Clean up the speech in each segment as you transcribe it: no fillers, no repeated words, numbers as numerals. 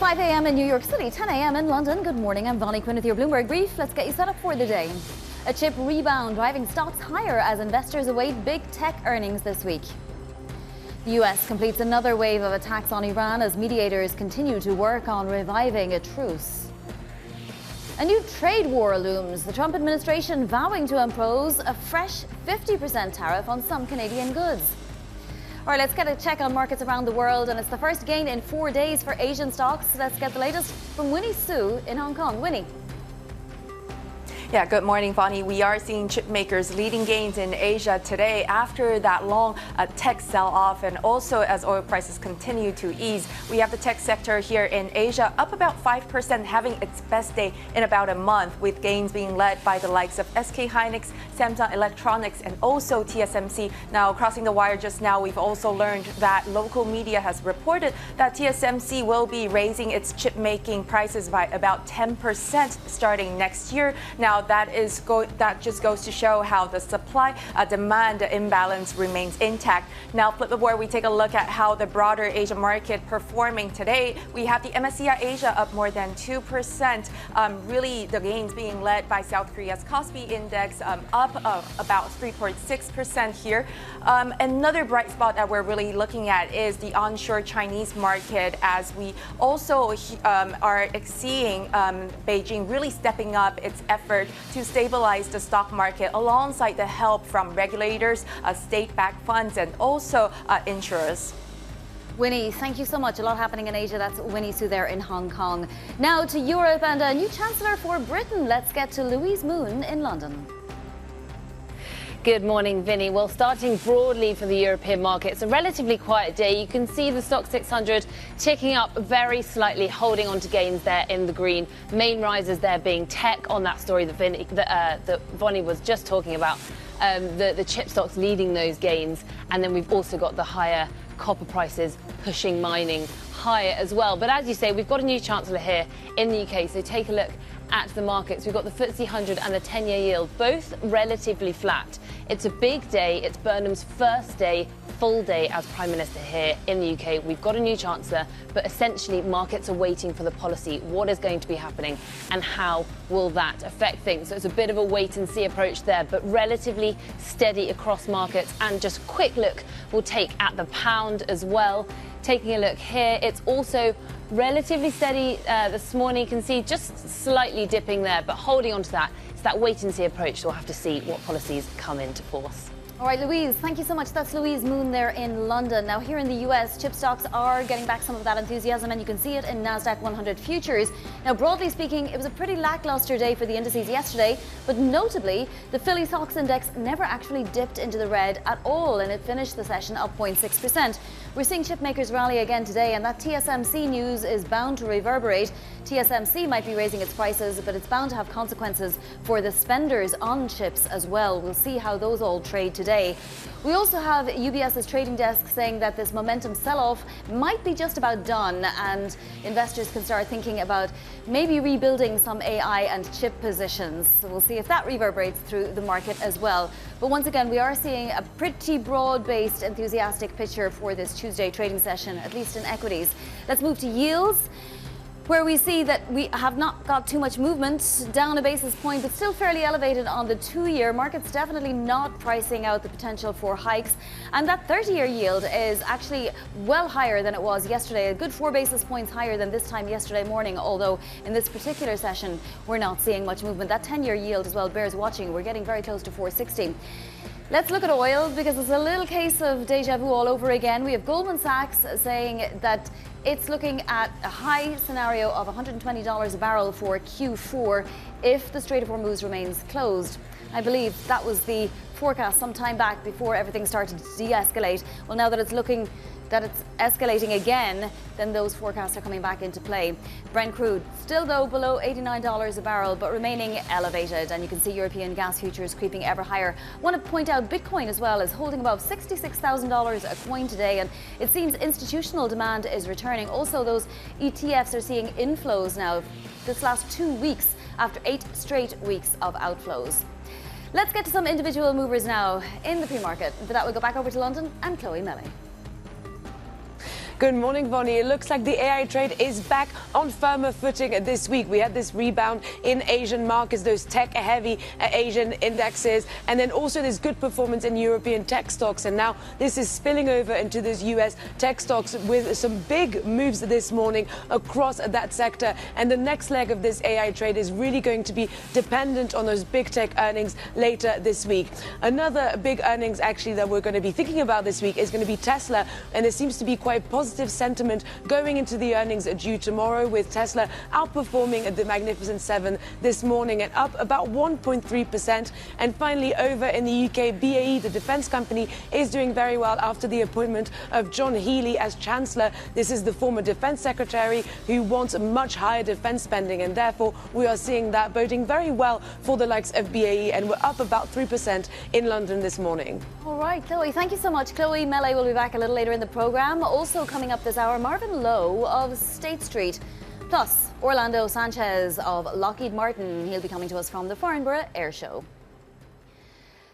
5 a.m. in New York City, 10 a.m. in London. Good morning, I'm Bonnie Quinn with your Bloomberg Brief. Let's get you set up for the day. A chip rebound driving stocks higher as investors await big tech earnings this week. The U.S. completes another wave of attacks on Iran as mediators continue to work on reviving a truce. A new trade war looms, the Trump administration vowing to impose a fresh 50% tariff on some Canadian goods. All right, let's get a check on markets around the world, and it's the first gain in 4 days for Asian stocks. Let's get the latest from Winnie Su in Hong Kong. Winnie. Yeah, good morning, Bonnie. We are seeing chip makers leading gains in Asia today after that long tech sell-off, and also as oil prices continue to ease. We have the tech sector here in Asia up about 5%, having its best day in about a month, with gains being led by the likes of SK Hynix, Samsung Electronics, and also TSMC. Now, crossing the wire just now, we've also learned that local media has reported that TSMC will be raising its chip making prices by about 10% starting next year. Now, that just goes to show how the supply-demand imbalance remains intact. Now, flip it where we take a look at how the broader Asia market performing today. We have the MSCI Asia up more than 2%. Really, the gains being led by South Korea's Kospi Index up about 3.6% here. Another bright spot that we're really looking at is the onshore Chinese market, as we also are seeing Beijing really stepping up its effort to stabilize the stock market alongside the help from regulators, state-backed funds, and also insurers. Winnie, thank you so much. A lot happening in Asia. That's Winnie Su there in Hong Kong. Now to Europe and a new chancellor for Britain. Let's get to Louise Moon in London. Good morning, Vinny. Well, starting broadly for the European markets, a relatively quiet day. You can see the stock 600 ticking up very slightly, holding on to gains there in the green. Main risers there being tech, on that story that Bonnie was just talking about. The chip stocks leading those gains, and then we've also got the higher copper prices pushing mining higher as well. But as you say, we've got a new chancellor here in the UK, so take a look at the markets. We've got the FTSE 100 and the 10-year yield, both relatively flat. It's a big day. It's Burnham's first day, full day as Prime Minister here in the UK. We've got a new chancellor, but essentially markets are waiting for the policy. What is going to be happening and how will that affect things? So it's a bit of a wait and see approach there, but relatively steady across markets. And just a quick look we'll take at the pound as well. Taking a look here, it's also relatively steady this morning. You can see just slightly dipping there, but holding on to that. It's that wait and see approach, so we'll have to see what policies come into force. All right, Louise, thank you so much. That's Louise Moon there in London. Now, here in the US, chip stocks are getting back some of that enthusiasm, and you can see it in NASDAQ 100 futures. Now, broadly speaking, it was a pretty lackluster day for the indices yesterday, but notably, the Philly Stocks Index never actually dipped into the red at all, and it finished the session up 0.6%. We're seeing chip makers rally again today, and that TSMC news is bound to reverberate. TSMC might be raising its prices, but it's bound to have consequences for the spenders on chips as well. We'll see how those all trade today. We also have UBS's trading desk saying that this momentum sell-off might be just about done, and investors can start thinking about maybe rebuilding some AI and chip positions. So we'll see if that reverberates through the market as well. But once again, we are seeing a pretty broad-based, enthusiastic picture for this Tuesday trading session, at least in equities. Let's move to yields, where we see that we have not got too much movement, down a basis point, but still fairly elevated on the 2-year. Market's definitely not pricing out the potential for hikes. And that 30-year yield is actually well higher than it was yesterday, a good 4 basis points higher than this time yesterday morning, although in this particular session, we're not seeing much movement. That 10-year yield as well bears watching. We're getting very close to 460. Let's look at oil, because it's a little case of deja vu all over again. We have Goldman Sachs saying that it's looking at a high scenario of $120 a barrel for Q4 if the Strait of Hormuz remains closed. I believe that was the forecast some time back before everything started to de-escalate. Well, now that it's looking that it's escalating again, then those forecasts are coming back into play. Brent crude still, though, below $89 a barrel, but remaining elevated. And you can see European gas futures creeping ever higher. I want to point out Bitcoin as well is holding above $66,000 a coin today. And it seems institutional demand is returning. Also, those ETFs are seeing inflows now this last 2 weeks after 8 straight weeks of outflows. Let's get to some individual movers now in the pre-market. For that, we'll go back over to London and Chloe Melling. Good morning, Bonnie. It looks like the AI trade is back on firmer footing this week. We had this rebound in Asian markets, those tech-heavy Asian indexes, and then also this good performance in European tech stocks. And now this is spilling over into those US tech stocks with some big moves this morning across that sector. And the next leg of this AI trade is really going to be dependent on those big tech earnings later this week. Another big earnings actually that we're going to be thinking about this week is going to be Tesla, and there seems to be quite positive sentiment going into the earnings due tomorrow, with Tesla outperforming at the Magnificent Seven this morning and up about 1.3%. And finally, over in the UK, BAE, the defence company, is doing very well after the appointment of John Healey as Chancellor. This is the former Defence Secretary who wants much higher defence spending, and therefore we are seeing that boding very well for the likes of BAE, and we're up about 3% in London this morning. All right, Chloe, thank you so much. Chloe Melee will be back a little later in the programme. Also coming up this hour, Marvin Lowe of State Street, plus Orlando Sanchez of Lockheed Martin. He'll be coming to us from the Farnborough Air Show.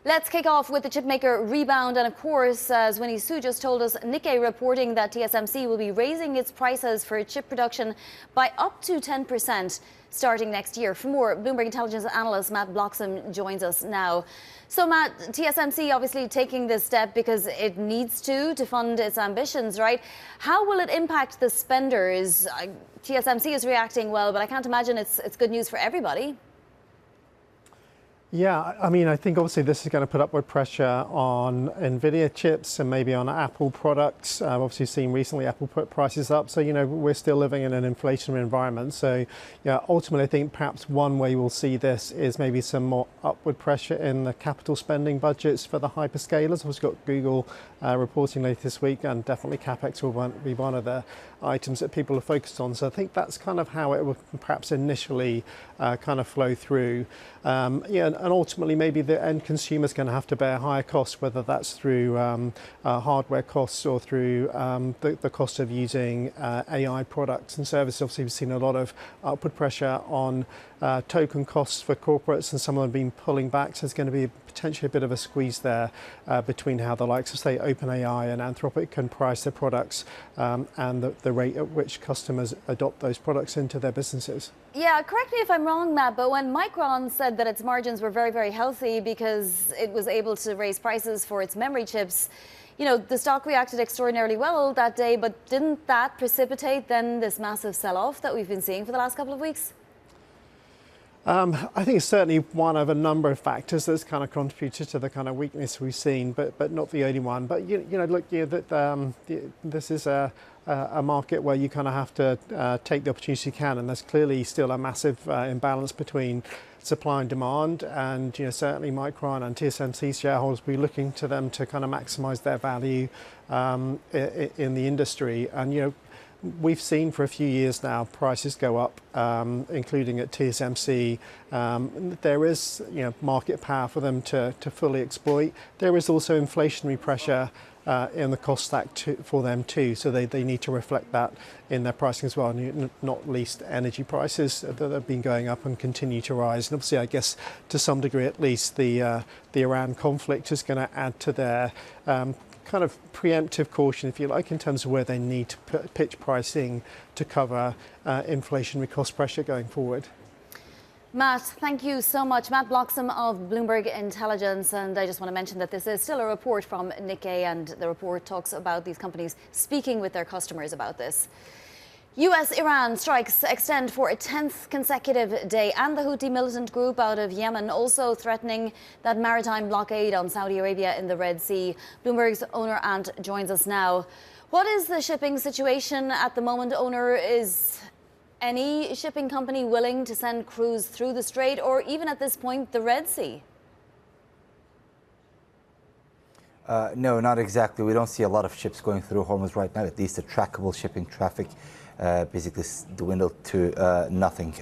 Let's kick off with the Chipmaker Rebound, and of course, as Winnie Sue just told us, Nikkei reporting that TSMC will be raising its prices for chip production by up to 10% starting next year. For more, Bloomberg intelligence analyst Matt Bloxham joins us now. So Matt, TSMC obviously taking this step because it needs to fund its ambitions, right? How will it impact the spenders? TSMC is reacting well, but I can't imagine it's good news for everybody. Yeah, I mean, I think obviously this is going to put upward pressure on NVIDIA chips and maybe on Apple products. Obviously seen recently Apple put prices up. So, you know, we're still living in an inflationary environment. So, yeah, ultimately I think perhaps one way we'll see this is maybe some more upward pressure in the capital spending budgets for the hyperscalers. We've got Google reporting later this week, and definitely CapEx will be one of the items that people are focused on. So I think that's kind of how it will perhaps initially kind of flow through. Yeah, and ultimately maybe the end consumer is going to have to bear higher costs, whether that's through hardware costs or through the cost of using AI products and services. Obviously, we've seen a lot of upward pressure on token costs for corporates, and some of them have been pulling back. So there's going to be potentially a bit of a squeeze there between how the likes of, say, OpenAI and Anthropic can price their products and the rate at which customers adopt those products into their businesses. Yeah, correct me if I'm wrong, Matt, but when Micron said that its margins were very, very healthy because it was able to raise prices for its memory chips, you know, the stock reacted extraordinarily well that day, but didn't that precipitate then this massive sell-off that we've been seeing for the last couple of weeks? I think it's certainly one of a number of factors that's kind of contributed to the kind of weakness we've seen, but not the only one. But you know, look, this is a market where you kind of have to take the opportunity you can, and there's clearly still a massive imbalance between supply and demand, and you know, certainly Micron and TSMC shareholders will be looking to them to kind of maximise their value in the industry. And you know, we've seen for a few years now prices go up, including at TSMC. There is, you know, market power for them to fully exploit. There is also inflationary pressure in the cost stack for them too, so they need to reflect that in their pricing as well, and not least energy prices that have been going up and continue to rise. And obviously, I guess to some degree at least, the Iran conflict is going to add to their kind of preemptive caution, if you like, in terms of where they need to pitch pricing to cover inflationary cost pressure going forward. Matt, thank you so much. Matt Bloxham of Bloomberg Intelligence. And I just want to mention that this is still a report from Nikkei, and the report talks about these companies speaking with their customers about this. US-Iran strikes extend for a 10th consecutive day, and the Houthi militant group out of Yemen also threatening that maritime blockade on Saudi Arabia in the Red Sea. Bloomberg's owner Ant joins us now. What is the shipping situation at the moment, owner? Is any shipping company willing to send crews through the Strait, or even at this point the Red Sea? No, not exactly. We don't see a lot of ships going through Hormuz right now, at least the trackable shipping traffic. basically dwindled to nothing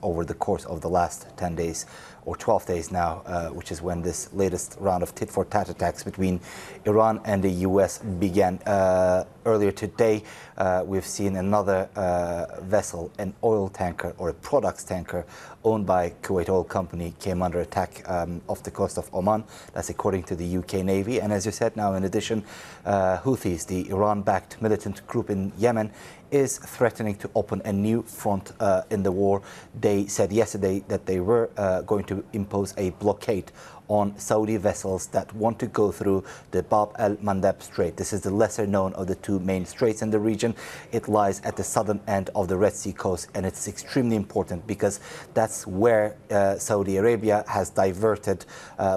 over the course of the last 10 days or 12 days now, which is when this latest round of tit-for-tat attacks between Iran and the US began. Earlier today, we've seen another vessel, an oil tanker or a products tanker owned by Kuwait Oil Company, came under attack off the coast of Oman. That's according to the UK Navy. And as you said now, in addition, Houthis, the Iran-backed militant group in Yemen, is threatening to open a new front in the war. They said yesterday that they were going to impose a blockade on Saudi vessels that want to go through the Bab el-Mandeb Strait. This is the lesser known of the two main straits in the region. It lies at the southern end of the Red Sea coast, and it's extremely important because that's where Saudi Arabia has diverted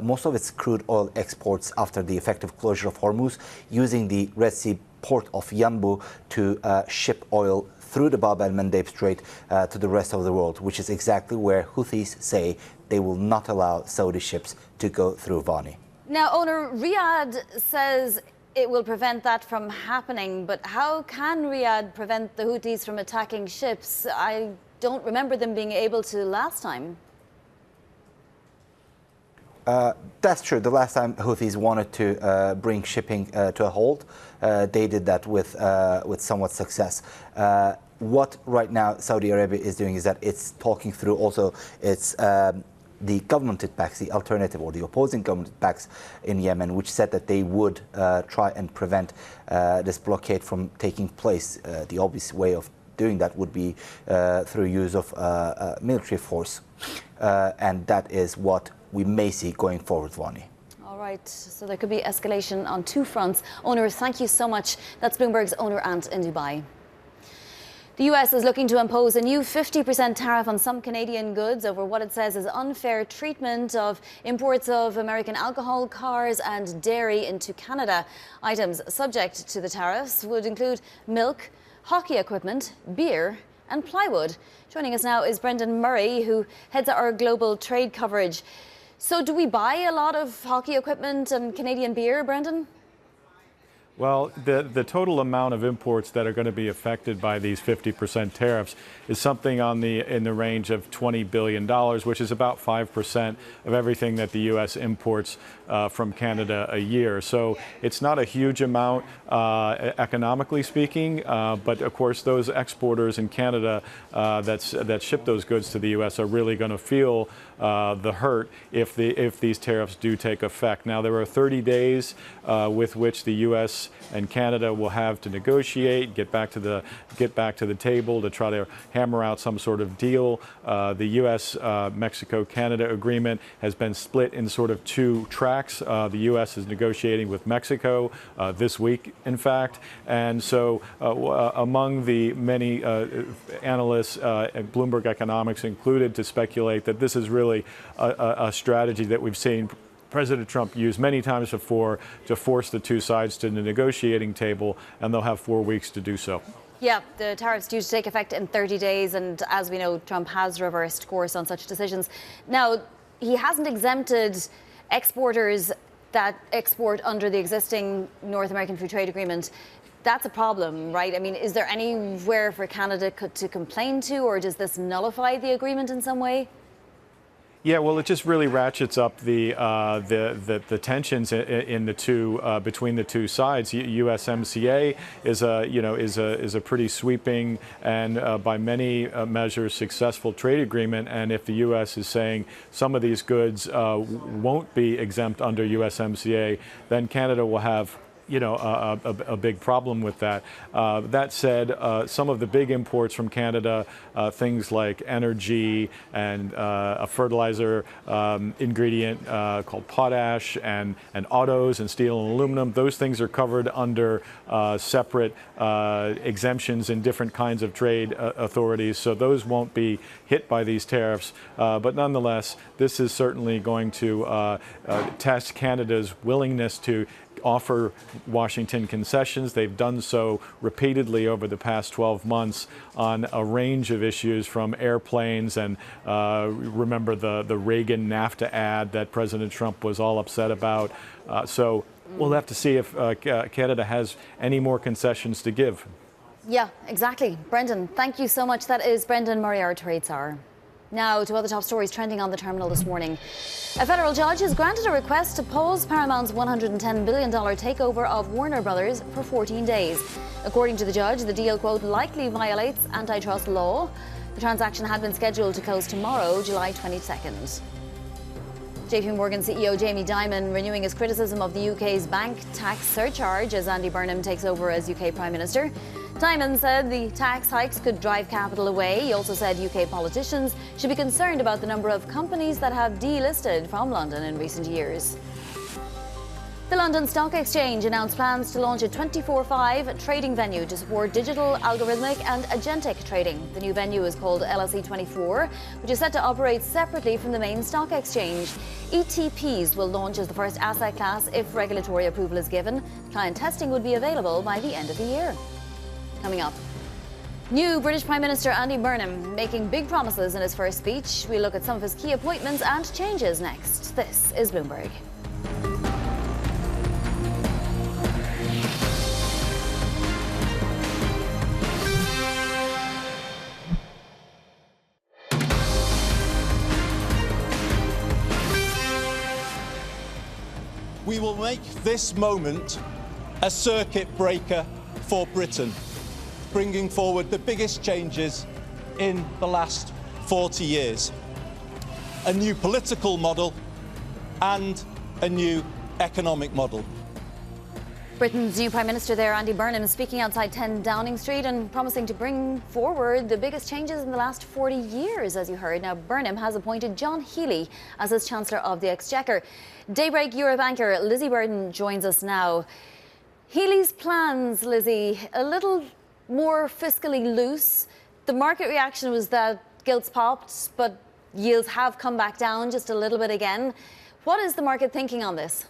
most of its crude oil exports after the effective closure of Hormuz, using the Red Sea port of Yanbu to ship oil through the Bab el-Mandeb Strait to the rest of the world, which is exactly where Houthis say they will not allow Saudi ships to go through Vani. Now, owner Riyadh says it will prevent that from happening, but how can Riyadh prevent the Houthis from attacking ships? I don't remember them being able to last time. That's true. The last time Houthis wanted to bring shipping to a halt, they did that with somewhat success. What right now Saudi Arabia is doing is that it's talking through also its the governmented backs, the alternative or the opposing government backs in Yemen, which said that they would try and prevent this blockade from taking place. The obvious way of doing that would be through use of military force, and that is what we may see going forward, Vani. All right, so there could be escalation on two fronts. Owner, thank you so much. That's Bloomberg's owner Ant in Dubai. The US is looking to impose a new 50% tariff on some Canadian goods over what it says is unfair treatment of imports of American alcohol, cars and dairy into Canada. Items subject to the tariffs would include milk, hockey equipment, beer and plywood. Joining us now is Brendan Murray, who heads our global trade coverage. So do we buy a lot of hockey equipment and Canadian beer, Brendan? Well, the total amount of imports that are going to be affected by these 50% tariffs is something in the range of $20 billion, which is about 5% of everything that the U.S. imports from Canada a year. So it's not a huge amount economically speaking, but of course those exporters in Canada that ship those goods to the U.S. are really going to feel the hurt if these tariffs do take effect. Now there are 30 days with which the U.S. and Canada will have to negotiate, get back to the table to try to hammer out some sort of deal. The U.S. Mexico-Canada agreement has been split in sort of two tracks. The U.S. is negotiating with Mexico this week, in fact, and so among the many analysts, Bloomberg Economics included, to speculate that this is really a strategy that we've seen President Trump used many times before to force the two sides to the negotiating table, and they'll have 4 weeks to do so. Yeah, the tariffs due to take effect in 30 days, and as we know, Trump has reversed course on such decisions. Now, he hasn't exempted exporters that export under the existing North American Free Trade Agreement. That's a problem, right? I mean, is there anywhere for Canada to complain to, or does this nullify the agreement in some way? Yeah, well, it just really ratchets up the tensions in the two between the two sides. USMCA is a pretty sweeping and by many measures successful trade agreement. And if the U.S. is saying some of these goods won't be exempt under USMCA, then Canada will have a big problem with that. That said, some of the big imports from Canada, things like energy and a fertilizer ingredient called potash and autos and steel and aluminum, those things are covered under separate exemptions in different kinds of trade authorities. So those won't be hit by these tariffs. But nonetheless, this is certainly going to test Canada's willingness to offer Washington concessions. They've done so repeatedly over the past 12 months on a range of issues, from airplanes and remember the Reagan NAFTA ad that President Trump was all upset about. So we'll have to see if Canada has any more concessions to give. Yeah, exactly. Brendan, thank you so much. That is Brendan Murray, our trade czar. Now to other top stories trending on the terminal this morning. A federal judge has granted a request to pause Paramount's $110 billion takeover of Warner Brothers for 14 days. According to the judge, the deal, quote, likely violates antitrust law. The transaction had been scheduled to close tomorrow, July 22nd. JP Morgan CEO Jamie Dimon renewing his criticism of the UK's bank tax surcharge as Andy Burnham takes over as UK Prime Minister. Dimon said the tax hikes could drive capital away. He also said UK politicians should be concerned about the number of companies that have delisted from London in recent years. The London Stock Exchange announced plans to launch a 24/5 trading venue to support digital, algorithmic and agentic trading. The new venue is called LSE 24, which is set to operate separately from the main stock exchange. ETPs will launch as the first asset class if regulatory approval is given. Client testing would be available by the end of the year. Coming up, new British Prime Minister Andy Burnham making big promises in his first speech. We'll look at some of his key appointments and changes next. This is Bloomberg. We will make this moment a circuit breaker for Britain, bringing forward the biggest changes in the last 40 years. A new political model and a new economic model. Britain's new Prime Minister there, Andy Burnham, speaking outside 10 Downing Street and promising to bring forward the biggest changes in the last 40 years, as you heard. Now, Burnham has appointed John Healey as his Chancellor of the Exchequer. Daybreak Europe anchor Lizzie Burden joins us now. Healey's plans, Lizzie, a little more fiscally loose. The market reaction was that gilts popped, but yields have come back down just a little bit again. What is the market thinking on this?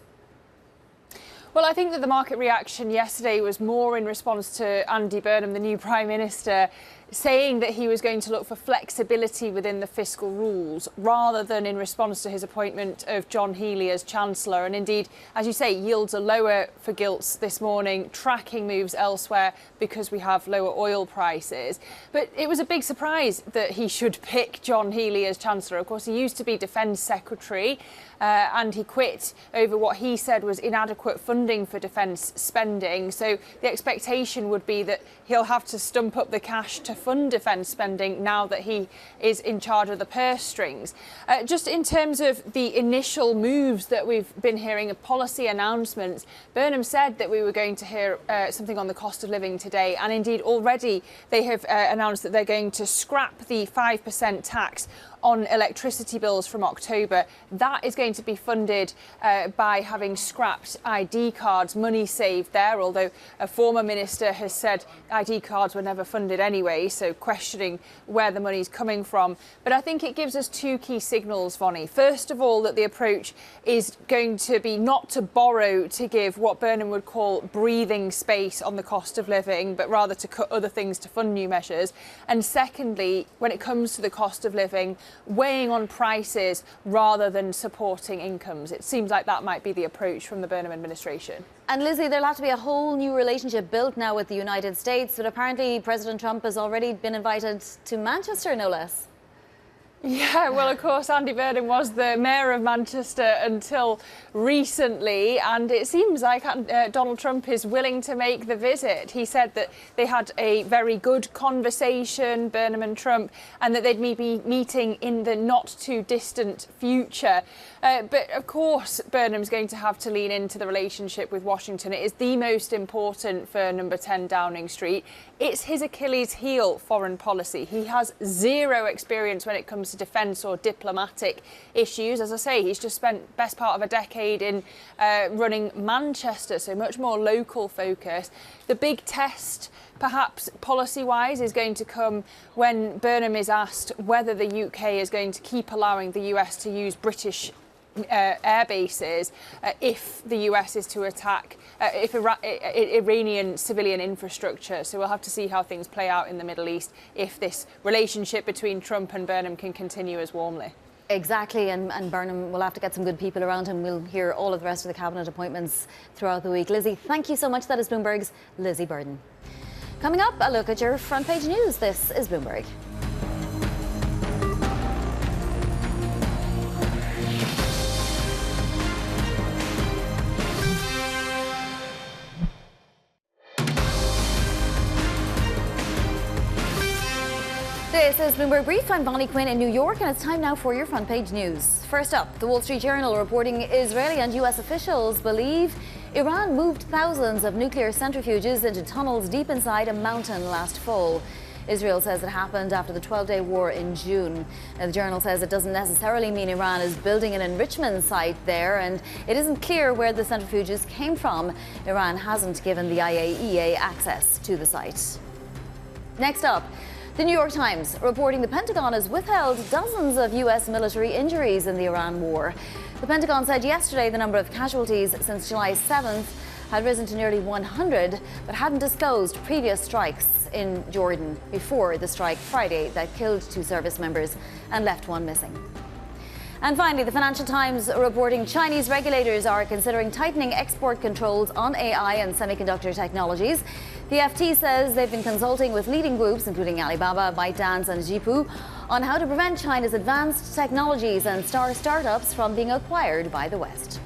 Well, I think that the market reaction yesterday was more in response to Andy Burnham, the new Prime Minister, saying that he was going to look for flexibility within the fiscal rules rather than in response to his appointment of John Healey as Chancellor. And indeed, as you say, yields are lower for gilts this morning, tracking moves elsewhere because we have lower oil prices. But it was a big surprise that he should pick John Healey as Chancellor. Of course, he used to be Defence Secretary and he quit over what he said was inadequate funding for defence spending. So the expectation would be that he'll have to stump up the cash to fund defence spending now that he is in charge of the purse strings. Just in terms of the initial moves that we've been hearing of policy announcements, Burnham said that we were going to hear something on the cost of living today, and indeed already they have announced that they're going to scrap the 5% tax on electricity bills from October. That is going to be funded by having scrapped ID cards, money saved there, although a former minister has said ID cards were never funded anyway, so questioning where the money's coming from. But I think it gives us two key signals, Vonnie. First of all, that the approach is going to be not to borrow to give what Burnham would call breathing space on the cost of living, but rather to cut other things to fund new measures. And secondly, when it comes to the cost of living, weighing on prices rather than supporting incomes. It seems like that might be the approach from the Burnham administration. And Lizzie, there'll have to be a whole new relationship built now with the United States, but apparently President Trump has already been invited to Manchester, no less. Yeah, well, of course, Andy Burnham was the mayor of Manchester until recently, and it seems like Donald Trump is willing to make the visit. He said that they had a very good conversation, Burnham and Trump, and that they'd be meeting in the not too distant future. But of course, Burnham's going to have to lean into the relationship with Washington. It is the most important for number 10 Downing Street. It's his Achilles heel, foreign policy. He has zero experience when it comes to defence or diplomatic issues. As I say, he's just spent best part of a decade in running Manchester, so much more local focus. The big test, perhaps policy-wise, is going to come when Burnham is asked whether the UK is going to keep allowing the US to use British air bases if the US is to attack Iranian civilian infrastructure. So we'll have to see how things play out in the Middle East if this relationship between Trump and Burnham can continue as warmly. Exactly, and Burnham will have to get some good people around him. We'll hear all of the rest of the cabinet appointments throughout the week. Lizzie, thank you so much. That is Bloomberg's Lizzie Burden. Coming up, a look at your front page news. This is Bloomberg. This is Bloomberg Brief. I'm Bonnie Quinn in New York, and it's time now for your front page news. First up, the Wall Street Journal reporting Israeli and US officials believe Iran moved thousands of nuclear centrifuges into tunnels deep inside a mountain last fall. Israel says it happened after the 12-day war in June. Now, the Journal says it doesn't necessarily mean Iran is building an enrichment site there, and it isn't clear where the centrifuges came from. Iran hasn't given the IAEA access to the site. Next up, the New York Times reporting the Pentagon has withheld dozens of US military injuries in the Iran war. The Pentagon said yesterday the number of casualties since July 7th had risen to nearly 100, but hadn't disclosed previous strikes in Jordan before the strike Friday that killed 2 service members and left 1 missing. And finally, the Financial Times reporting Chinese regulators are considering tightening export controls on AI and semiconductor technologies. The FT says they've been consulting with leading groups, including Alibaba, ByteDance and Zhipu, on how to prevent China's advanced technologies and startups from being acquired by the West.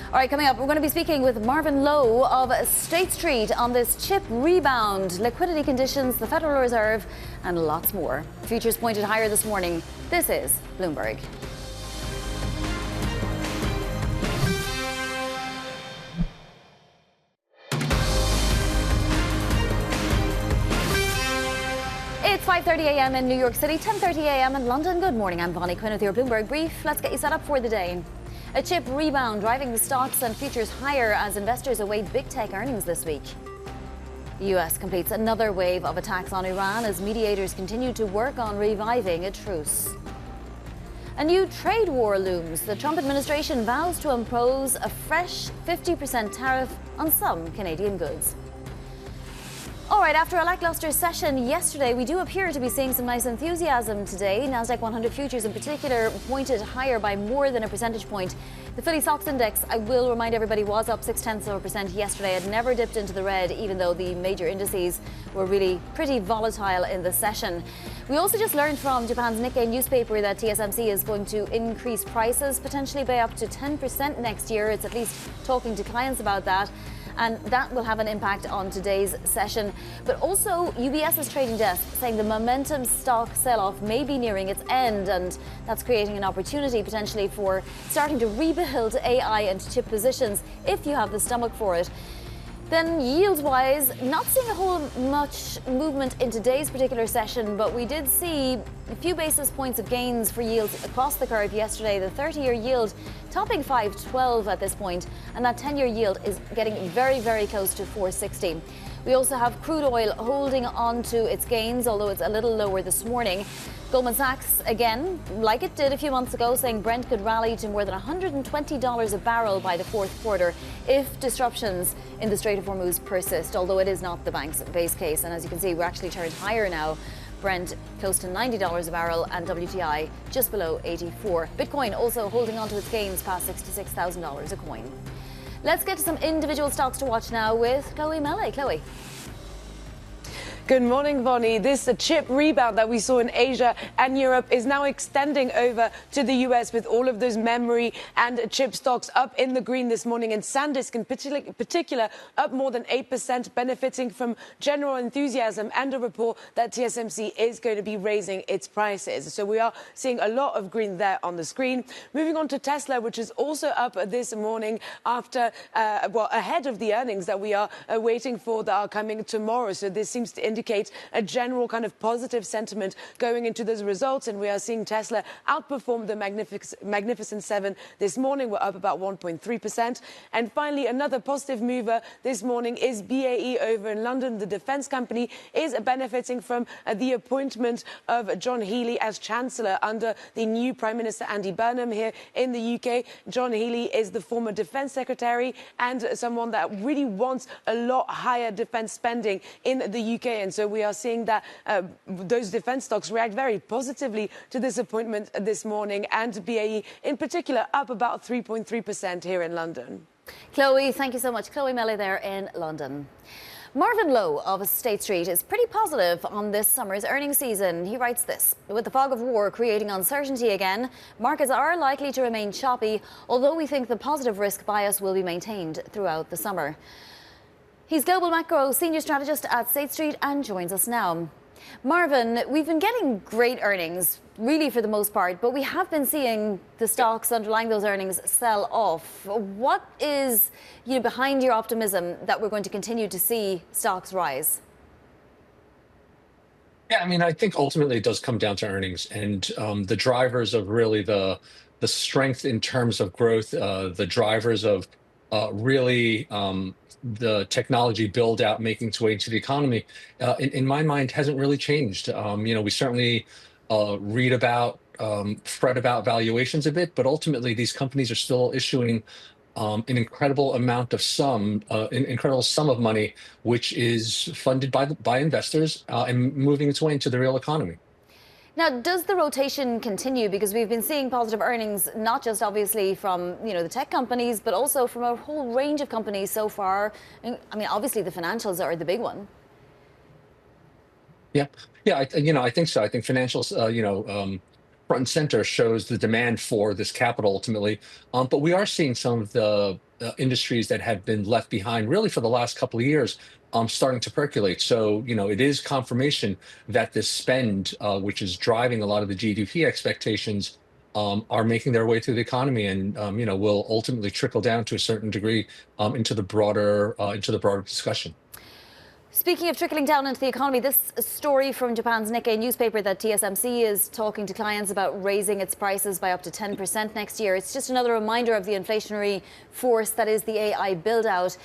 All right, coming up, we're going to be speaking with Marvin Lowe of State Street on this chip rebound, liquidity conditions, the Federal Reserve, and lots more. Futures pointed higher this morning. This is Bloomberg. It's 5:30 a.m. in New York City, 10:30 a.m. in London. Good morning, I'm Bonnie Quinn with your Bloomberg Brief. Let's get you set up for the day. A chip rebound driving the stocks and futures higher as investors await big tech earnings this week. The US completes another wave of attacks on Iran as mediators continue to work on reviving a truce. A new trade war looms. The Trump administration vows to impose a fresh 50% tariff on some Canadian goods. All right, after a lackluster session yesterday, we do appear to be seeing some nice enthusiasm today. Nasdaq 100 futures in particular pointed higher by more than a percentage point. The Philly Stocks Index, I will remind everybody, was up 0.6% yesterday. It never dipped into the red, even though the major indices were really pretty volatile in the session. We also just learned from Japan's Nikkei newspaper that TSMC is going to increase prices potentially by up to 10% next year. It's at least talking to clients about that. And that will have an impact on today's session. But also, UBS's trading desk saying the momentum stock sell-off may be nearing its end, and that's creating an opportunity potentially for starting to rebuild AI and chip positions if you have the stomach for it. Then yield-wise, not seeing a whole much movement in today's particular session, but we did see a few basis points of gains for yields across the curve yesterday. The 30-year yield topping 512 at this point, and that 10-year yield is getting very, very close to 460. We also have crude oil holding on to its gains, although it's a little lower this morning. Goldman Sachs, again, like it did a few months ago, saying Brent could rally to more than $120 a barrel by the fourth quarter if disruptions in the Strait of Hormuz persist, although it is not the bank's base case. And as you can see, we're actually turned higher now. Brent close to $90 a barrel and WTI just below 84. Bitcoin also holding on to its gains past $66,000 a coin. Let's get to some individual stocks to watch now with Chloe Mele. Chloe. Good morning, Bonnie. This chip rebound that we saw in Asia and Europe is now extending over to the US with all of those memory and chip stocks up in the green this morning. And SanDisk in particular up more than 8%, benefiting from general enthusiasm and a report that TSMC is going to be raising its prices. So we are seeing a lot of green there on the screen. Moving on to Tesla, which is also up this morning after, ahead of the earnings that we are waiting for that are coming tomorrow. So this seems to indicate a general kind of positive sentiment going into those results, and we are seeing Tesla outperform the Magnificent Seven this morning. We're up about 1.3%. And finally, another positive mover this morning is BAE over in London. The defence company is benefiting from the appointment of John Healey as Chancellor under the new Prime Minister Andy Burnham here in the UK. John Healey is the former Defence Secretary and someone that really wants a lot higher defence spending in the UK. And so we are seeing that those defence stocks react very positively to this appointment this morning, and BAE in particular up about 3.3% here in London. Chloe, thank you so much. Chloe Mele there in London. Marvin Lowe of State Street is pretty positive on this summer's earnings season. He writes this: with the fog of war creating uncertainty again, markets are likely to remain choppy, although we think the positive risk bias will be maintained throughout the summer. He's Global Macro Senior Strategist at State Street and joins us now. Marvin, we've been getting great earnings, really for the most part, but we have been seeing the stocks underlying those earnings sell off. What is behind your optimism that we're going to continue to see stocks rise? Yeah, I mean, I think ultimately it does come down to earnings and the drivers of really the strength in terms of growth, the drivers of really the technology build out making its way into the economy, in my mind, hasn't really changed. We certainly read about, fret about valuations a bit, but ultimately these companies are still issuing an incredible amount of incredible sum of money, which is funded by investors and moving its way into the real economy. Now, does the rotation continue? Because we've been seeing positive earnings, not just obviously from the tech companies, but also from a whole range of companies so far. I mean, obviously the financials are the big one. Yeah, I think so. I think financials, front and center shows the demand for this capital ultimately. But we are seeing some of the industries that have been left behind really for the last couple of years starting to percolate. So, it is confirmation that this spend, which is driving a lot of the GDP expectations, are making their way through the economy and, will ultimately trickle down to a certain degree into the broader discussion. Speaking of trickling down into the economy, this story from Japan's Nikkei newspaper that TSMC is talking to clients about raising its prices by up to 10% next year. It's just another reminder of the inflationary force that is the AI build-out.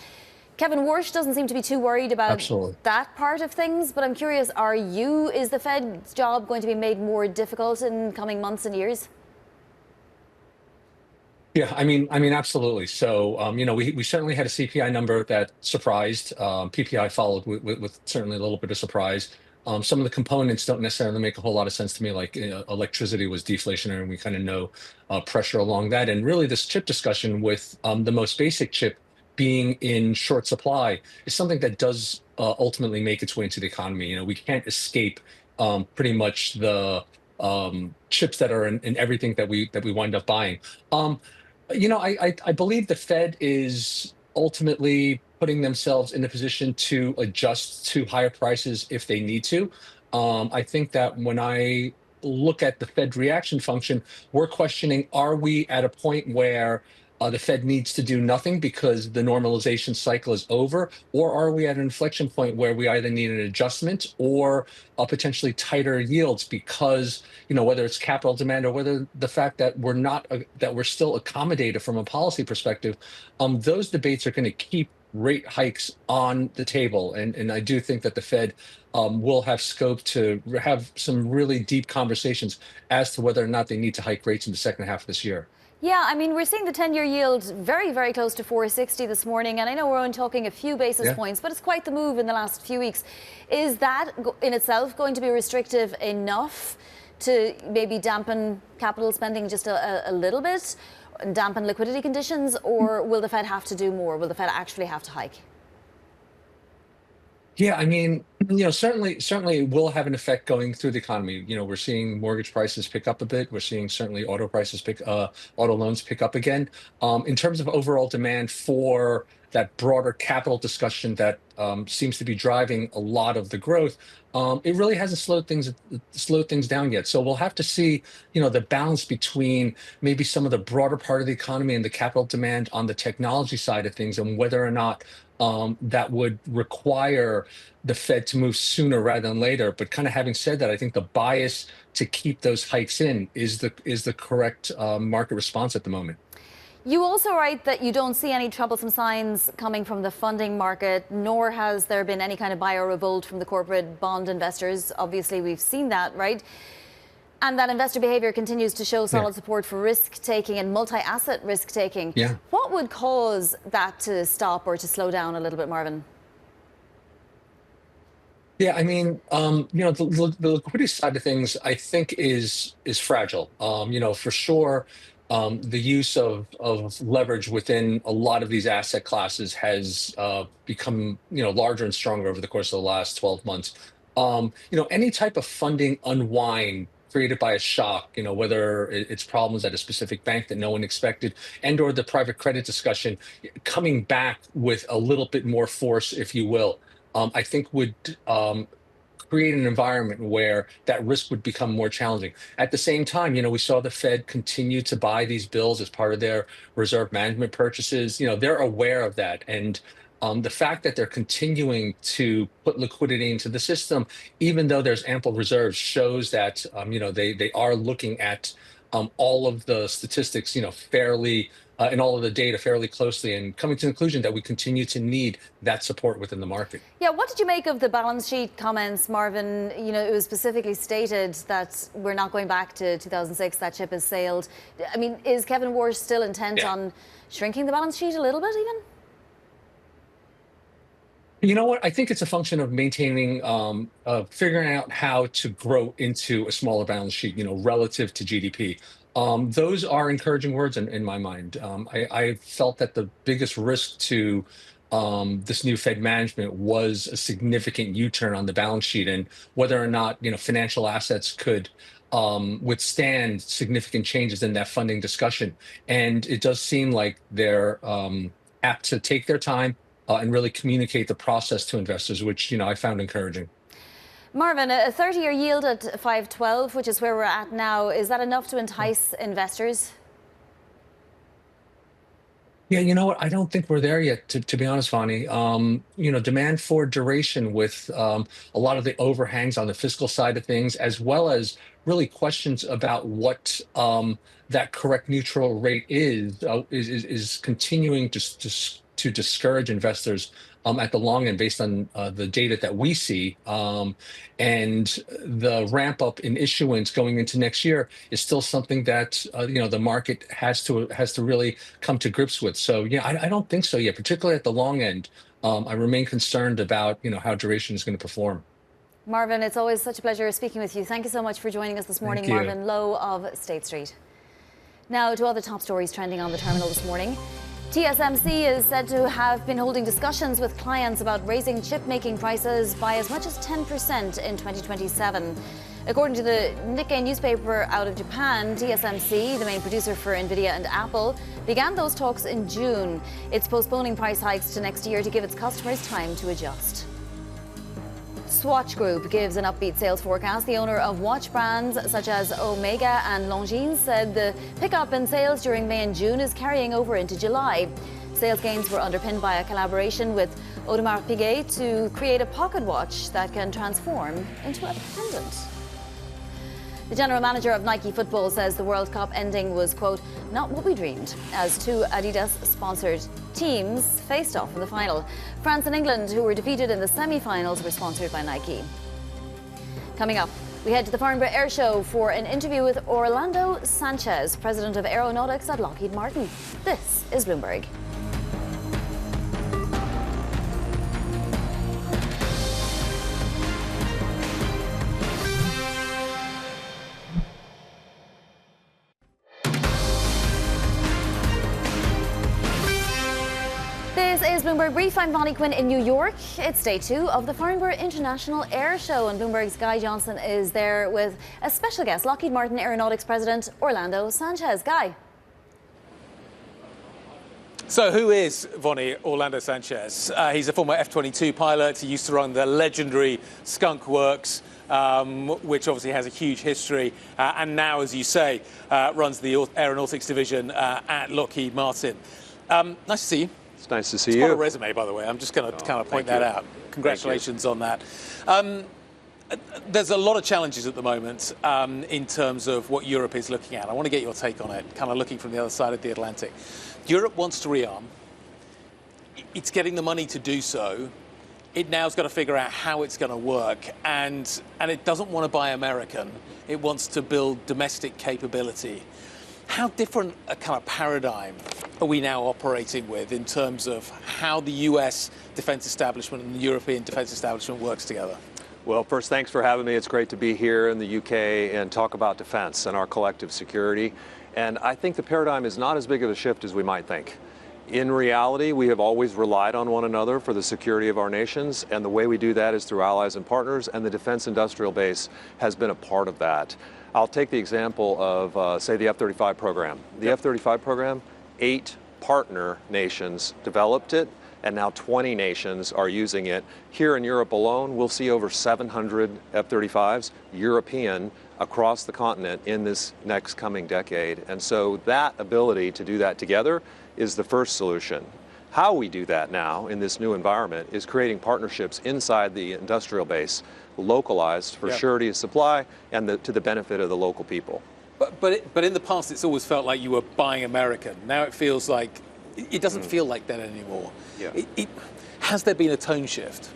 Kevin Warsh doesn't seem to be too worried about that part of things, but I'm curious, is the Fed's job going to be made more difficult in coming months and years? Yeah, I mean, absolutely. So, we certainly had a CPI number that surprised. PPI followed with certainly a little bit of surprise. Some of the components don't necessarily make a whole lot of sense to me, like electricity was deflationary, and we kind of know pressure along that. And really, this chip discussion with the most basic chip being in short supply is something that does ultimately make its way into the economy. We can't escape pretty much the chips that are in everything that we wind up buying. I believe the Fed is ultimately putting themselves in a position to adjust to higher prices if they need to. I think that when I look at the Fed reaction function, we're questioning, are we at a point where the Fed needs to do nothing because the normalization cycle is over, or are we at an inflection point where we either need an adjustment or potentially tighter yields because, whether it's capital demand or whether the fact that we're still accommodated from a policy perspective, those debates are going to keep rate hikes on the table. And I do think that the Fed will have scope to have some really deep conversations as to whether or not they need to hike rates in the second half of this year. Yeah, I mean, we're seeing the 10-year yield very, very close to 460 this morning. And I know we're only talking a few basis points, but it's quite the move in the last few weeks. Is that in itself going to be restrictive enough to maybe dampen capital spending just a little bit, dampen liquidity conditions, or will the Fed have to do more? Will the Fed actually have to hike? Yeah, I mean, certainly it will have an effect going through the economy. We're seeing mortgage prices pick up a bit. We're seeing certainly auto loans pick up again. In terms of overall demand for that broader capital discussion that seems to be driving a lot of the growth, it really hasn't slowed things down yet. So we'll have to see, the balance between maybe some of the broader part of the economy and the capital demand on the technology side of things, and whether or not that would require the Fed to move sooner rather than later. But kind of having said that, I think the bias to keep those hikes in is the correct market response at the moment. You also write that you don't see any troublesome signs coming from the funding market, nor has there been any kind of buyer revolt from the corporate bond investors. Obviously, we've seen that, right? And that investor behavior continues to show solid support for risk-taking and multi-asset risk-taking. Yeah. What would cause that to stop or to slow down a little bit, Marvin? Yeah, I mean, the liquidity side of things, I think, is fragile. For sure, the use of leverage within a lot of these asset classes has become, larger and stronger over the course of the last 12 months. Any type of funding unwind created by a shock, whether it's problems at a specific bank that no one expected, and or the private credit discussion coming back with a little bit more force, if you will, I think would create an environment where that risk would become more challenging. At the same time, we saw the Fed continue to buy these bills as part of their reserve management purchases. They're aware of that. And the fact that they're continuing to put liquidity into the system, even though there's ample reserves, shows that, they are looking at all of the statistics, fairly, and all of the data fairly closely, and coming to the conclusion that we continue to need that support within the market. Yeah, what did you make of the balance sheet comments, Marvin? It was specifically stated that we're not going back to 2006, that ship has sailed. I mean, is Kevin Warsh still intent on shrinking the balance sheet a little bit even? You know what? I think it's a function of maintaining, figuring out how to grow into a smaller balance sheet, relative to GDP. Those are encouraging words in my mind. I felt that the biggest risk to this new Fed management was a significant U-turn on the balance sheet, and whether or not financial assets could withstand significant changes in that funding discussion. And it does seem like they're apt to take their time and really communicate the process to investors, which I found encouraging. Marvin, a 30-year yield at 5.12, which is where we're at now, is that enough to entice investors? Yeah, you know what? I don't think we're there yet, to be honest, Vani. Demand for duration with a lot of the overhangs on the fiscal side of things, as well as really questions about what that correct neutral rate is continuing to discourage investors at the long end based on the data that we see. And the ramp up in issuance going into next year is still something that the market has to really come to grips with. So yeah, I don't think so yet, particularly at the long end. I remain concerned about how duration is going to perform. Marvin, it's always such a pleasure speaking with you. Thank you so much for joining us this morning. Marvin Lowe of State Street. Now to other top stories trending on the terminal this morning. TSMC is said to have been holding discussions with clients about raising chip-making prices by as much as 10% in 2027. According to the Nikkei newspaper out of Japan, TSMC, the main producer for Nvidia and Apple, began those talks in June. It's postponing price hikes to next year to give its customers time to adjust. Swatch Group gives an upbeat sales forecast. The owner of watch brands such as Omega and Longines said the pickup in sales during May and June is carrying over into July. Sales gains were underpinned by a collaboration with Audemars Piguet to create a pocket watch that can transform into a pendant. The general manager of Nike Football says the World Cup ending was, quote, not what we dreamed, as two Adidas-sponsored teams faced off in the final. France and England, who were defeated in the semi-finals, were sponsored by Nike. Coming up, we head to the Farnborough Air Show for an interview with Orlando Sanchez, president of Aeronautics at Lockheed Martin. This is Bloomberg. This is Bloomberg Brief. I'm Bonnie Quinn in New York. It's day 2 of the Farnborough International Air Show, and Bloomberg's Guy Johnson is there with a special guest, Lockheed Martin Aeronautics President Orlando Sanchez. Guy. So who is Orlando Sanchez? He's a former F-22 pilot. He used to run the legendary Skunk Works, which obviously has a huge history, and now, as you say, runs the Aeronautics division at Lockheed Martin. Nice to see you. It's nice to see it's you. Quite a resume, by the way. I'm just going to kind of point that out. Congratulations on that. There's a lot of challenges at the moment in terms of what Europe is looking at. I want to get your take on it, kind of looking from the other side of the Atlantic. Europe wants to rearm. It's getting the money to do so. It now's got to figure out how it's going to work, and it doesn't want to buy American. It wants to build domestic capability. How different a kind of paradigm are we now operating with in terms of how the US defense establishment and the European defense establishment works together? Well, first, thanks for having me. It's great to be here in the UK and talk about defense and our collective security. And I think the paradigm is not as big of a shift as we might think. In reality, we have always relied on one another for the security of our nations, and the way we do that is through allies and partners, and the defense industrial base has been a part of that. I'll take the example of, say, the F-35 program. The F-35 program, 8 partner nations developed it, and now 20 nations are using it. Here in Europe alone, we'll see over 700 F-35s, European, across the continent in this next coming decade. And so that ability to do that together is the first solution. How we do that now in this new environment is creating partnerships inside the industrial base, localized for surety of supply and to the benefit of the local people. But in the past, it's always felt like you were buying American. Now it feels like, it doesn't feel like that anymore. Yeah. Has there been a tone shift?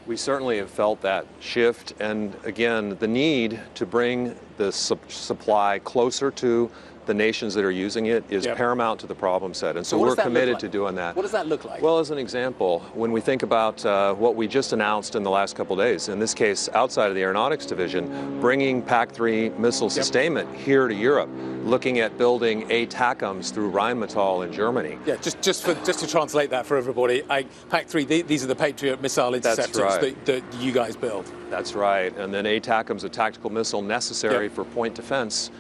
We certainly have felt that shift, and again, the need to bring the supply closer to the nations that are using it is paramount to the problem set, and so we're committed to doing that. What does that look like? Well, as an example, when we think about what we just announced in the last couple of days, in this case outside of the Aeronautics division, bringing PAC-3 missile sustainment here to Europe, looking at building ATACMS through Rheinmetall in Germany. Yeah, just to translate that for everybody, PAC-3, these are the Patriot missile interceptors that you guys build. That's right, and then ATACMS, a tactical missile necessary for point defense.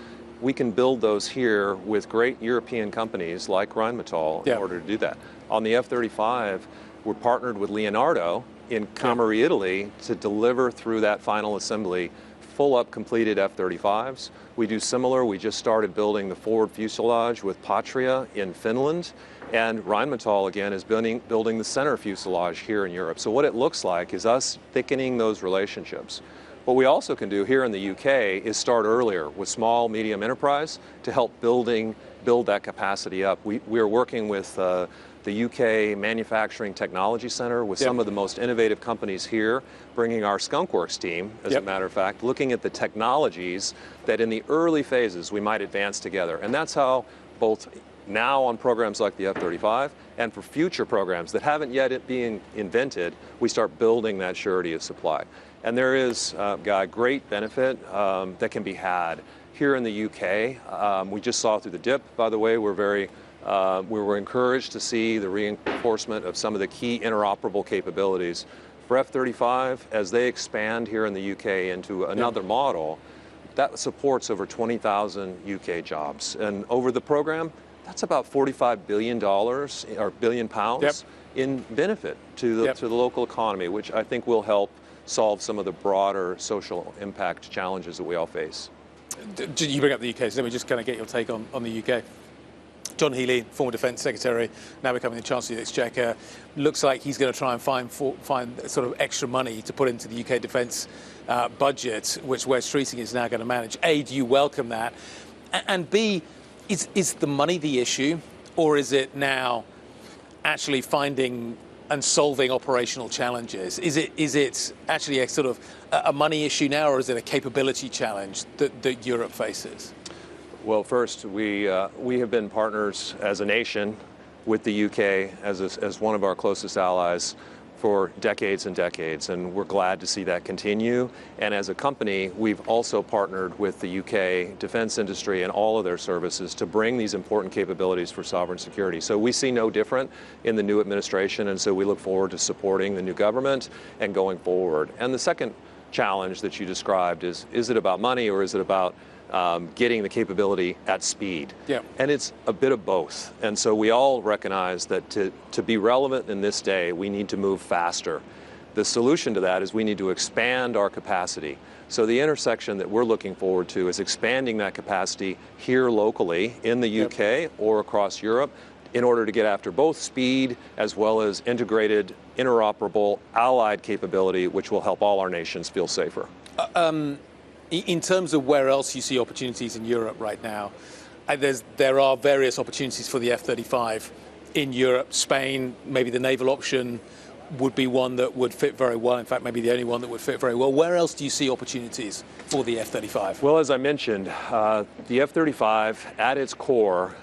We can build those here with great European companies like Rheinmetall in order to do that. On the F-35, we're partnered with Leonardo in Cameri, Italy, to deliver through that final assembly full-up completed F-35s. We do similar. We just started building the forward fuselage with Patria in Finland, and Rheinmetall, again, is building the center fuselage here in Europe. So what it looks like is us thickening those relationships. What we also can do here in the UK is start earlier with small, medium enterprise to help build that capacity up. We are working with the UK Manufacturing Technology Center with some of the most innovative companies here, bringing our skunkworks team, as a matter of fact, looking at the technologies that in the early phases we might advance together. And that's how both now on programs like the F-35 and for future programs that haven't yet been invented, we start building that surety of supply. And there is, Guy, great benefit that can be had here in the UK. We just saw through the dip, by the way, we were encouraged to see the reinforcement of some of the key interoperable capabilities. For F-35, as they expand here in the UK into another model, that supports over 20,000 UK jobs. And over the program, that's about $45 billion, or billion pounds, in benefit to the local economy, which I think will help solve some of the broader social impact challenges that we all face. You bring up the UK, so let me just kind of get your take on the UK. John Healey, former Defence Secretary, now becoming the Chancellor of the Exchequer, looks like he's going to try and find sort of extra money to put into the UK defence budget, which Wes Streeting is now going to manage. A, do you welcome that? And B, is the money the issue, or is it now actually finding and solving operational challenges? Is it actually a sort of a money issue now, or is it a capability challenge that Europe faces? Well, first, we have been partners as a nation with the UK as one of our closest allies for decades and decades, and we're glad to see that continue. And as a company, we've also partnered with the UK defense industry and all of their services to bring these important capabilities for sovereign security. So we see no different in the new administration, and so we look forward to supporting the new government and going forward. And the second challenge that you described is it about money, or is it about getting the capability at speed? And it's a bit of both. And so we all recognize that to be relevant in this day, we need to move faster. The solution to that is we need to expand our capacity. So the intersection that we're looking forward to is expanding that capacity here locally in the UK or across Europe in order to get after both speed as well as integrated, interoperable, allied capability, which will help all our nations feel safer. In terms of where else you see opportunities in Europe right now, there are various opportunities for the F-35 in Europe, Spain, maybe the naval option. would be one that would fit very well. In fact, maybe the only one that would fit very well. Where else do you see opportunities for the F-35? Well, as I mentioned, the F-35 at its core,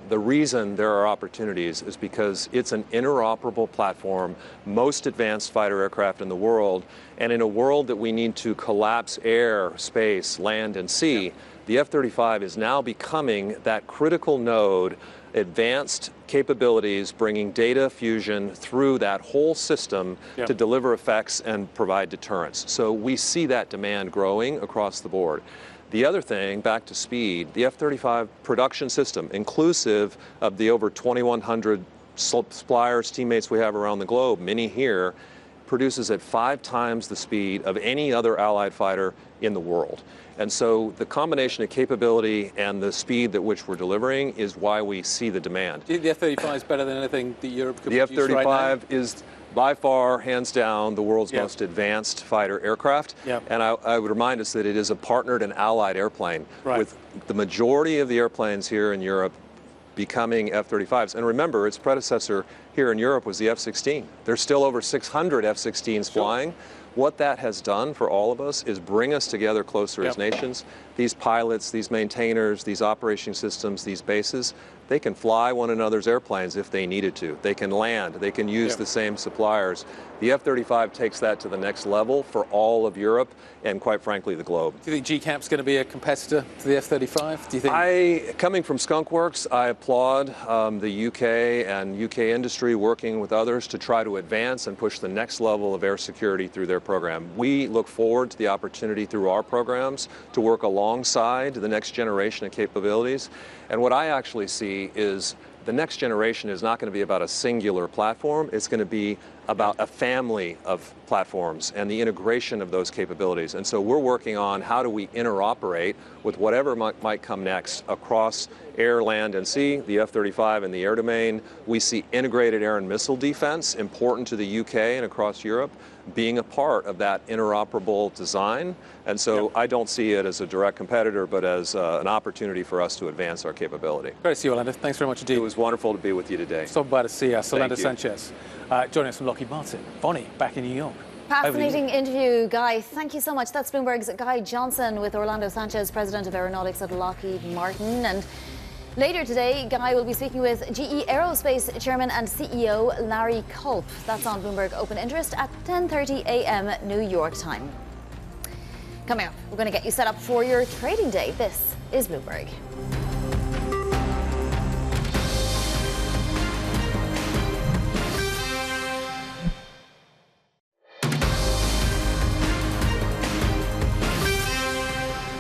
the reason there are opportunities is because it's an interoperable platform, most advanced fighter aircraft in the world, and in a world that we need to collapse air, space, land, and sea, the F-35 is now becoming that critical node, advanced capabilities, bringing data fusion through that whole system to deliver effects and provide deterrence. So we see that demand growing across the board. The other thing, back to speed, the F-35 production system, inclusive of the over 2,100 suppliers, teammates we have around the globe, many here, produces at 5 times the speed of any other allied fighter in the world. And so the combination of capability and the speed at which we're delivering is why we see the demand. Do you think the F-35 is better than anything that Europe could the produce right now? F-35 is by far, hands down, the world's most advanced fighter aircraft. And I would remind us that it is a partnered and allied airplane, with the majority of the airplanes here in Europe becoming F-35s. And remember, its predecessor here in Europe was the F-16. There's still over 600 F-16s flying. What that has done for all of us is bring us together closer as nations. These pilots, these maintainers, these operation systems, these bases, they can fly one another's airplanes if they needed to. They can land. They can use the same suppliers. The F-35 takes that to the next level for all of Europe and, quite frankly, the globe. Do you think GCAP's going to be a competitor to the F-35? Do you think? Coming from Skunk Works, I applaud the UK and UK industry working with others to try to advance and push the next level of air security through their program. We look forward to the opportunity through our programs to work alongside the next generation of capabilities. And what I actually see is the next generation is not going to be about a singular platform. It's going to be about a family of platforms and the integration of those capabilities. And so we're working on how do we interoperate with whatever might come next across air, land, and sea, the F-35 and the air domain. We see integrated air and missile defense, important to the UK and across Europe, being a part of that interoperable design. And so I don't see it as a direct competitor, but as an opportunity for us to advance our capability. Great to see you, Orlando. Thanks very much indeed. It was wonderful to be with you today. Stop by to see us. Orlando Sanchez joining us from Lockheed Martin. Bonnie, back in New York. Fascinating interview, Guy. Thank you so much. That's Bloomberg's Guy Johnson with Orlando Sanchez, President of Aeronautics at Lockheed Martin. And later today, Guy will be speaking with GE Aerospace Chairman and CEO Larry Culp. That's on Bloomberg Open Interest at 10:30 a.m. New York time. Coming up, we're going to get you set up for your trading day. This is Bloomberg.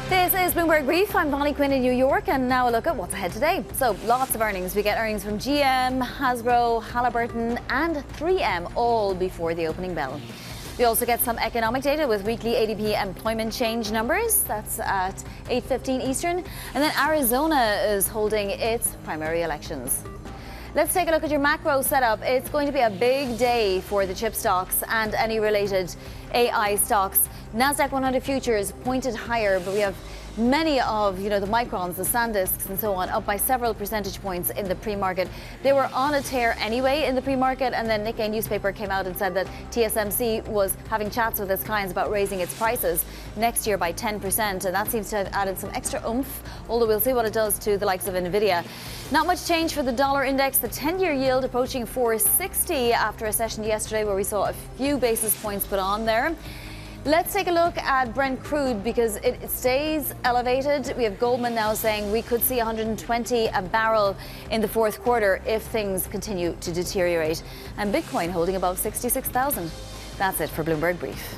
This is Bloomberg Brief. I'm Bonnie Quinn in New York, and now a look at what's ahead today. So lots of earnings. We get earnings from GM, Hasbro, Halliburton and 3M all before the opening bell. We also get some economic data with weekly ADP employment change numbers. That's at 8:15 Eastern. And then Arizona is holding its primary elections. Let's take a look at your macro setup. It's going to be a big day for the chip stocks and any related AI stocks. NASDAQ 100 futures pointed higher, but we have many of, the Microns, the SanDisks and so on, up by several percentage points in the pre-market. They were on a tear anyway in the pre-market, and then Nikkei newspaper came out and said that TSMC was having chats with its clients about raising its prices next year by 10%, and that seems to have added some extra oomph, although we'll see what it does to the likes of Nvidia. Not much change for the dollar index, the 10-year yield approaching 460 after a session yesterday where we saw a few basis points put on there. Let's take a look at Brent crude because it stays elevated. We have Goldman now saying we could see 120 a barrel in the fourth quarter if things continue to deteriorate. And Bitcoin holding above 66,000. That's it for Bloomberg Brief.